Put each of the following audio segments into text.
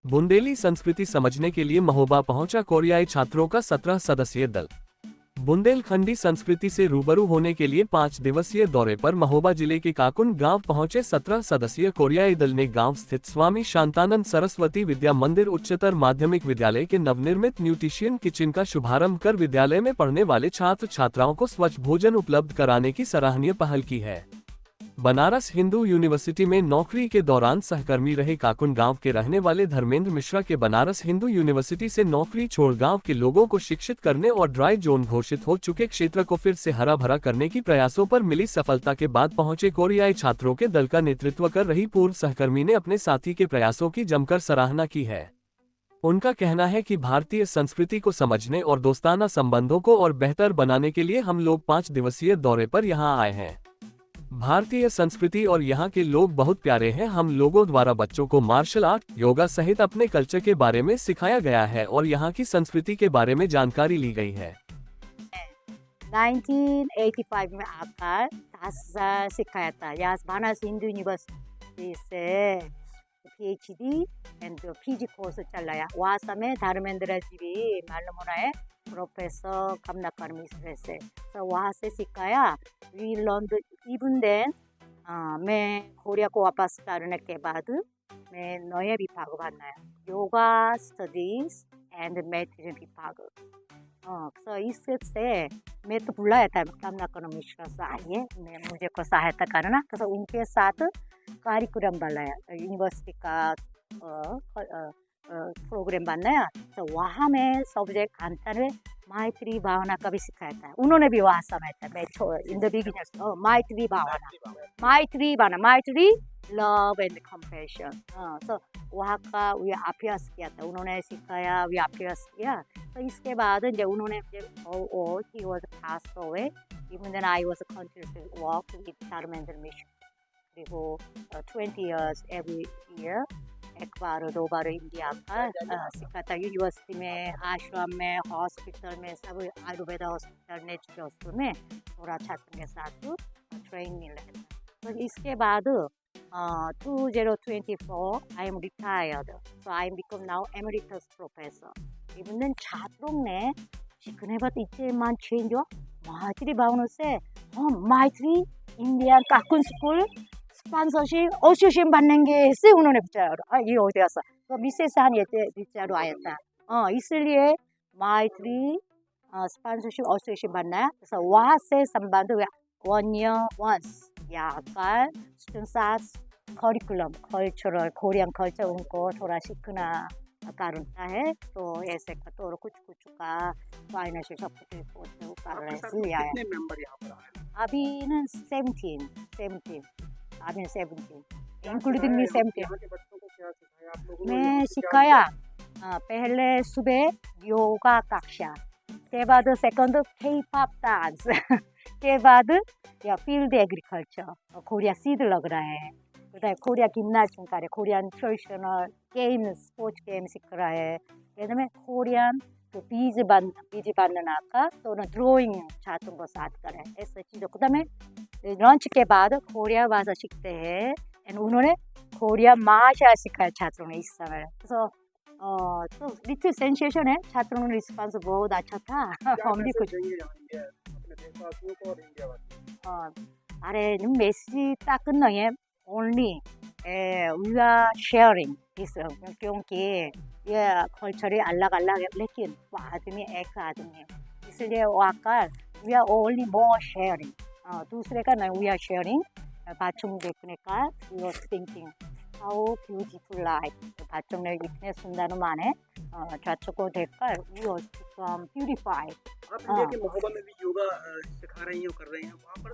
बुंदेली संस्कृति समझने के लिए महोबा पहुंचा कोरियाई छात्रों का 17 सदस्यीय दल। बुंदेलखंडी संस्कृति से रूबरू होने के लिए 5 दिवसीय दौरे पर महोबा जिले के काकुन गांव पहुंचे 17 सदस्यीय कोरियाई दल ने गांव स्थित स्वामी शांतानंद सरस्वती विद्या मंदिर उच्चतर माध्यमिक विद्यालय के नवनिर्मित न्यूट्रिशियन किचन का शुभारंभ कर विद्यालय में पढ़ने वाले छात्र छात्राओं को स्वच्छ भोजन उपलब्ध कराने की सराहनीय पहल की है। बनारस हिंदू यूनिवर्सिटी में नौकरी के दौरान सहकर्मी रहे काकुन गांव के रहने वाले धर्मेंद्र मिश्रा के बनारस हिंदू यूनिवर्सिटी से नौकरी छोड़ गांव के लोगों को शिक्षित करने और ड्राई जोन घोषित हो चुके क्षेत्र को फिर से हरा भरा करने की प्रयासों पर मिली सफलता के बाद पहुंचे कोरियाई छात्रों के दल का नेतृत्व कर रही पूर्व सहकर्मी ने अपने साथी के प्रयासों की जमकर सराहना की है। उनका कहना है कि भारतीय संस्कृति को समझने और दोस्ताना संबंधों को और बेहतर बनाने के लिए हम लोग 5 दिवसीय दौरे पर यहाँ आए हैं। भारतीय संस्कृति और यहाँ के लोग बहुत प्यारे हैं। हम लोगों द्वारा बच्चों को मार्शल आर्ट, योगा सहित अपने कल्चर के बारे में सिखाया गया है और यहाँ की संस्कृति के बारे में जानकारी ली गई है। 1985 में आकर 10 साल सिखाया था। यहाँ बनारस हिंदू यूनिवर्सिटी से PhD एंड PG कोर्स चलाया। वहाँ समय धर्मेंद्र जी भी मालूम होना है, प्रोफेसर कमलाकर मिश्र से, तो वहाँ से सिखाया। We learn even then. मैं कोरिया को वापस करने के बाद मैं नया विभाग बनाया, योगा स्टडीज एंड मेडिटेशन विभाग। तो इससे मैं तो बुलाया था कमलाकर मिश्र से, आइए मैं मुझे को सहायता करना। तो उनके साथ कार्यक्रम बनाया, यूनिवर्सिटी का प्रोग्राम बनाया। तो वहाँ में सब्जेक्ट अंतर में मैत्री भावना का भी सिखाया था। उन्होंने भी वहाँ समय था, मैं इन द बिगिनर्स मैत्री भावना, मैत्री लव एंड कंपैशन। तो वहाँ का वे अभ्यास किया था, उन्होंने सिखाया, वे अभ्यास किया। तो इसके बाद जब उन्होंने he was passed away, even then I was continuing to work with Dharmendra Mishra. 그리고 20 years every year एक बार 2 बार इंडिया का सिखाता। यूनिवर्सिटी में, आश्रम में, हॉस्पिटल में, सब आयुर्वेदा हॉस्पिटल, नेचुरल हॉस्पिटल में थोड़ा छात्र के साथ ट्रेनिंग लेता। तो इसके बाद 2024 I am retired, so I am become now emeritus professor। Even छात्रों ने सीखने बाद इतने चेंज हुआ। मैत्री भावना से हम मैत्री इंडिया काकुन स्कूल स्पॉन्सरशिप एसोसिएशन बनेंगे, इससे उन्होंने विचारा। ये हो गया तो विशेष ये विचार आया था। इसलिए मैत्री स्पॉन्सरशिप एसोसिएशन बनाया। तो वहाँ से संबंध हुआ 1 year once। यहाँ पर स्टूडेंट साथ करिकुलम कल्चरल कोरियन कल्चर उनको थोड़ा सीखना करता है। तो ऐसे तो कुछ का फाइनेंशियल सपोर्ट कर रहे हैं। कितने मेंबर यहाँ पर आए? अभी ना 17 इंक्लूडिंग मी 17। बच्चों को क्या सिखाया आप लोगों ने? मैं सिखाया पहले सुबह योगा कक्षा, के बाद सेकंड K-pop डांस, के बाद या फील्ड एग्रीकल्चर, कोरिया सीड लग रहा है, कोरिया गिम्नास्टिक कार्य, Korean traditional game, sports game सीख रहा है। 그다음에 कोरियन बीज बनना का तो ड्राइंग छात्रों को साथ करें, ऐसे चीज़ों। 그다음에 लंच के बाद कोरिया भाषा सीखते हैं। एंड उन्होंने कोरिया भाषा सिखाया छात्रों ने इस समय। तो लिटिल सेंसेशन है, छात्रों ने रिस्पांस बहुत अच्छा था। हम भी कुछ अरे मैसेज तक नहीं है, only we are sharing this, क्योंकि ये कल्चर अलग अलग है लेकिन आदमी एक आदमी है, इसलिए आकर we are only more sharing. दूसरे का नहीं, वी आर शेयरिंग। बाथरूम देखने का we are thinking how beautiful life, bathroom में इतने सुंदर माने छात्रों को देखकर वी आर बिकम ब्यूटीफाइड। आप इंडिया के महोबा में भी योगा सिखा रही हैं, कर रहे हैं वहाँ पर।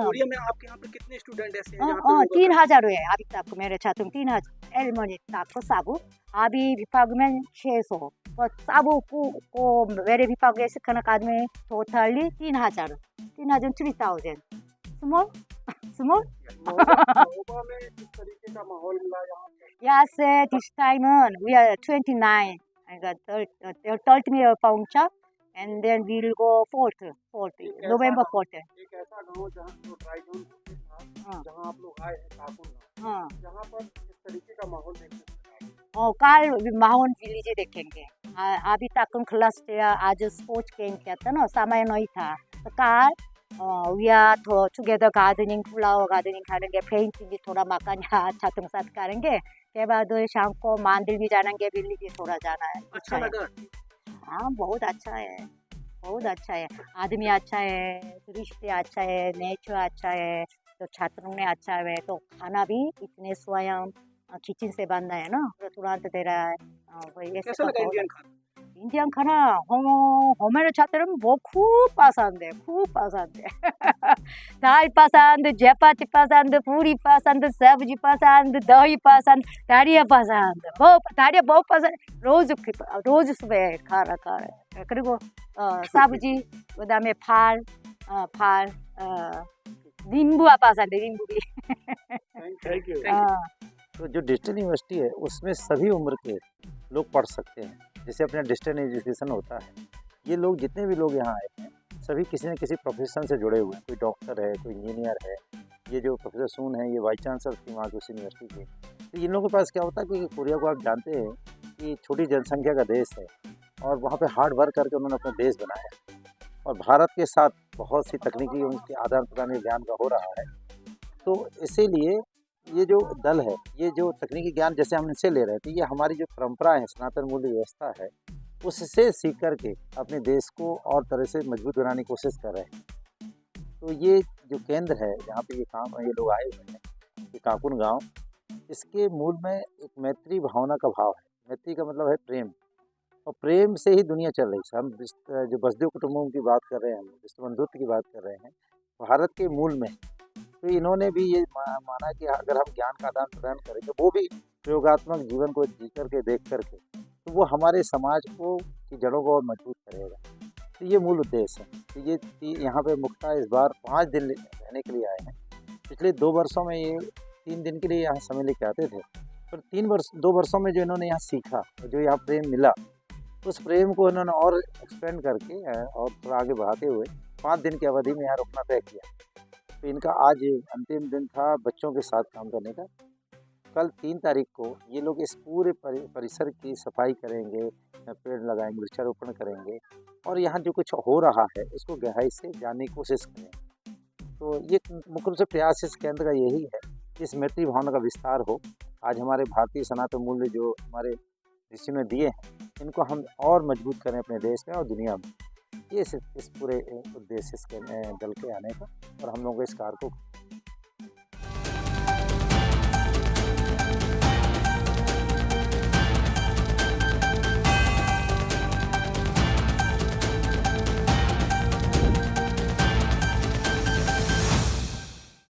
कोरिया में आपके यहाँ पर कितने स्टूडेंट ऐसे हैं जहाँ पे 3000 हुए अभी तक मेरे छात्र, 3000 एलमनी तक साबु। अभी विभाग में 600, तो साबु को मेरे विभाग में सिखाने का आदमी टोटली 3000 3000 स्मॉल। महोबा में किस तरीके का माहौल मिला यहाँ पे? Yes, this time we are 29. I got 30 में पहुंचा, and then we'll go 40 November 4th। एक ऐसा गाँव जहाँ तो ड्राई जोन के साथ जहाँ आप लोग आए हैं काकुन, हाँ, यहाँ पर किस तरीके का माहौल देखने को मिला? कल माउंट विलेज देखेंगे। अभी तक क्लास आज स्पोर्ट्स गेम किया था ना, समय नहीं था। तो कल we are together gardening, flower gardening करेंगे, पेंटिंग भी थोड़ा मकान छात्रों के साथ करेंगे। के बाद शाम को मंदिर भी जाएंगे, विलेज थोड़ा जाना है। अच्छा लगा? हाँ, बहुत अच्छा है, बहुत अच्छा है। आदमी अच्छा है, दृष्टि अच्छा है, नेचर अच्छा है, तो छात्रों ने अच्छा है। तो खाना भी इतने स्वयं किचन से बनना है ना, तो तुरंत दे रहा है। वही ऐसे कैसा तो लगा बहुत इंडियन खाना? इंडियन खाना हमारे छात्रों में वो खूब पसंद है, खूब पसंद है। दाल पसंद, चपाती पसंद, पूरी पसंद, सब्जी पसंद, दही पसंद, 다리야 पसंद, 다리야 बहुत पसंद। रोज सुबह खा रहे हैं। 그리고 सब्जी, 그다음에 발, नींबू पसंद है, नींबू भी। Thank you. तो जो डिजिटल यूनिवर्सिटी है उसमें सभी उम्र के लोग पढ़ सकते हैं। जैसे अपना डिजिटल एजुकेशन होता है, ये लोग जितने भी लोग यहाँ आए हैं सभी किसी न किसी प्रोफेशन से जुड़े हुए हैं। कोई डॉक्टर है, कोई इंजीनियर है। ये जो प्रोफेसर सून है, ये वाइस चांसलर थी वहाँ की उस यूनिवर्सिटी के। तो इन लोगों के पास क्या होता है कि कोरिया को आप जानते हैं कि छोटी जनसंख्या का देश है और वहाँ पे हार्ड वर्क करके उन्होंने अपना देश बनाया और भारत के साथ बहुत सी तकनीकी उनके आदान प्रदान के ज्ञान का हो रहा है। तो इसीलिए ये जो दल है, ये जो तकनीकी ज्ञान जैसे हम इनसे ले रहे थे, ये हमारी जो परंपरा है, सनातन मूल्य व्यवस्था है, उससे सीख करके अपने देश को और तरह से मजबूत बनाने की कोशिश कर रहे हैं। तो ये जो केंद्र है जहाँ पे ये लोग आए हुए हैं, ये काकुन गांव, इसके मूल में एक मैत्री भावना का भाव है। मैत्री का मतलब है प्रेम, और प्रेम से ही दुनिया चल रही है। हम जो वसुधैव कुटुंबकम की बात कर रहे हैं, हम विश्व बंधुत्व की बात कर रहे हैं, भारत के मूल में। तो इन्होंने भी ये माना कि अगर हम ज्ञान का आदान प्रदान करेंगे, वो भी प्रयोगात्मक जीवन को जी करके देख करके, तो वो हमारे समाज को की जड़ों को और मजबूत करेगा। तो ये मूल उद्देश्य है। तो ये यहाँ पे मुख्यतः इस बार 5 दिन रहने के लिए आए हैं। पिछले 2 वर्षों में ये 3 दिन के लिए यहाँ समय लेके आते थे, पर 2 वर्षों में जो इन्होंने यहाँ सीखा, जो यहाँ प्रेम मिला, उस प्रेम को इन्होंने और एक्सपेंड करके और थोड़ा आगे बढ़ाते हुए 5 दिन की अवधि में यहाँ रुकना तय किया। तो इनका आज अंतिम दिन था बच्चों के साथ काम करने का। कल 3 तारीख को ये लोग इस पूरे परिसर की सफाई करेंगे, पेड़ लगाएंगे, वृक्षारोपण करेंगे और यहाँ जो कुछ हो रहा है उसको गहराई से जानने की कोशिश करेंगे। तो ये मुख्य रूप से प्रयास इस केंद्र का यही है कि इस मैत्री भावना का विस्तार हो। आज हमारे भारतीय सनातन मूल्य जो हमारे ऋषि ने दिए हैं, इनको हम और मजबूत करें अपने देश में और दुनिया में। ये इस पूरे उद्देश्य इसके दल के आने का और हम लोगों को इस कार्य को